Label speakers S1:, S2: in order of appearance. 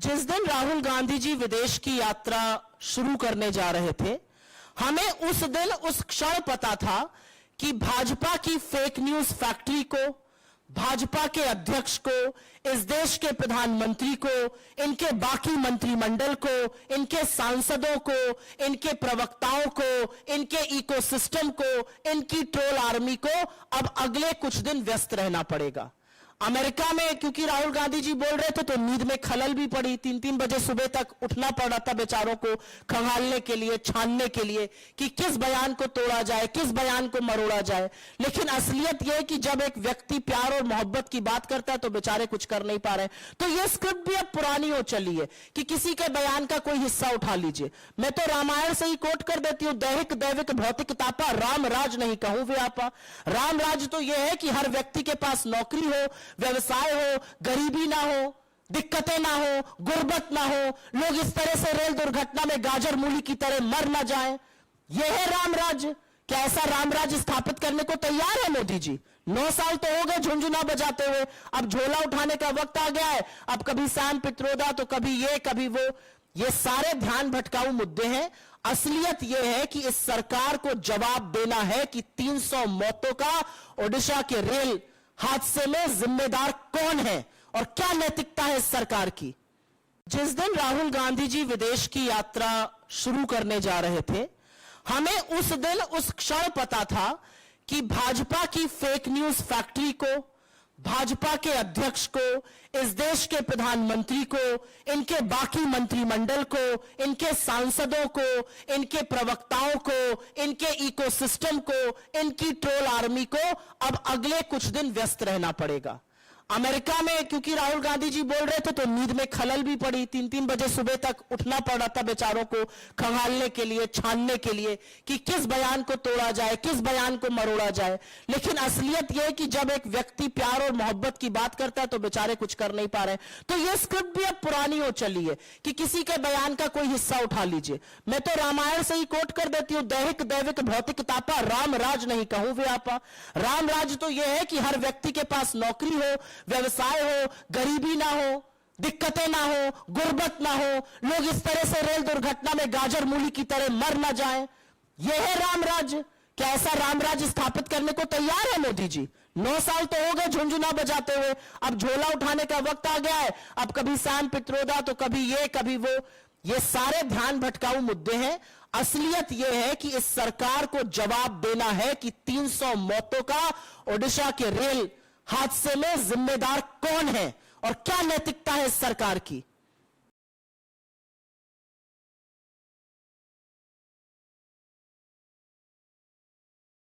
S1: जिस दिन राहुल गांधी जी विदेश की यात्रा शुरू करने जा रहे थे, हमें उस दिन उस क्षण पता था कि भाजपा की फेक न्यूज फैक्ट्री को, भाजपा के अध्यक्ष को, इस देश के प्रधानमंत्री को, इनके बाकी मंत्रिमंडल को, इनके सांसदों को, इनके प्रवक्ताओं को, इनके इकोसिस्टम को, इनकी ट्रोल आर्मी को अब अगले कुछ दिन व्यस्त रहना पड़ेगा। अमेरिका में क्योंकि राहुल गांधी जी बोल रहे थे तो नींद में खलल भी पड़ी। 3-3 बजे सुबह तक उठना पड़ रहा था बेचारों को, खंगालने के लिए, छानने के लिए कि किस बयान को तोड़ा जाए, किस बयान को मरोड़ा जाए। लेकिन असलियत यह है कि जब एक व्यक्ति प्यार और मोहब्बत की बात करता है तो बेचारे कुछ कर नहीं पा रहे। तो यह स्क्रिप्ट भी अब पुरानी हो चली है कि किसी के बयान का कोई हिस्सा उठा लीजिए। मैं तो रामायण से ही कोट कर देती हूं, दैहिक दैविक भौतिक तापा, राम राज नहीं कहूं व्यापा। राम राज तो यह है कि हर व्यक्ति के पास नौकरी हो, व्यवसाय हो, गरीबी ना हो, दिक्कतें ना हो, गुर्बत ना हो, लोग इस तरह से रेल दुर्घटना में गाजर मूली की तरह मर ना जाएं। यह है रामराज। क्या ऐसा रामराज स्थापित करने को तैयार है मोदी जी? 9 साल तो हो गए झुंझुना बजाते हुए, अब झोला उठाने का वक्त आ गया है। अब कभी सैम पित्रोदा तो कभी ये कभी वो, ये सारे ध्यान भटकाऊ मुद्दे हैं। असलियत यह है कि इस सरकार को जवाब देना है कि 300 मौतों का ओडिशा के रेल हादसे में जिम्मेदार कौन है और क्या नैतिकता है इस सरकार की। जिस दिन राहुल गांधी जी विदेश की यात्रा शुरू करने जा रहे थे, हमें उस दिन उस क्षण पता था कि भाजपा की फेक न्यूज फैक्ट्री को, भाजपा के अध्यक्ष को, इस देश के प्रधानमंत्री को, इनके बाकी मंत्रिमंडल को, इनके सांसदों को, इनके प्रवक्ताओं को, इनके इकोसिस्टम को, इनकी ट्रोल आर्मी को अब अगले कुछ दिन व्यस्त रहना पड़ेगा। अमेरिका में क्योंकि राहुल गांधी जी बोल रहे थे तो नींद में खलल भी पड़ी। 3-3 बजे सुबह तक उठना पड़ रहा था बेचारों को, खंगालने के लिए, छानने के लिए कि किस बयान को तोड़ा जाए, किस बयान को मरोड़ा जाए। लेकिन असलियत यह है कि जब एक व्यक्ति प्यार और मोहब्बत की बात करता है तो बेचारे कुछ कर नहीं पा रहे। तो यह स्क्रिप्ट भी अब पुरानी हो चली है कि किसी के बयान का कोई हिस्सा उठा लीजिए। मैं तो रामायण से ही कोट कर देती हूं, दैहिक दैविक भौतिक तापा, राम राज नहीं कहूं व्यापा। राम राज तो यह है कि हर व्यक्ति के पास नौकरी हो, व्यवसाय हो, गरीबी ना हो, दिक्कतें ना हो, गुर्बत ना हो, लोग इस तरह से रेल दुर्घटना में गाजर मूली की तरह मर ना जाएं। यह है रामराज। क्या ऐसा रामराज स्थापित करने को तैयार है मोदी जी? 9 साल तो हो गए झुंझुना बजाते हुए, अब झोला उठाने का वक्त आ गया है। अब कभी सैम पित्रोदा तो कभी ये कभी वो, ये सारे ध्यान भटकाऊ मुद्दे हैं। असलियत यह है कि इस सरकार को जवाब देना है कि 300 मौतों का ओडिशा के रेल हादसे में जिम्मेदार कौन है और क्या नैतिकता है इस सरकार की।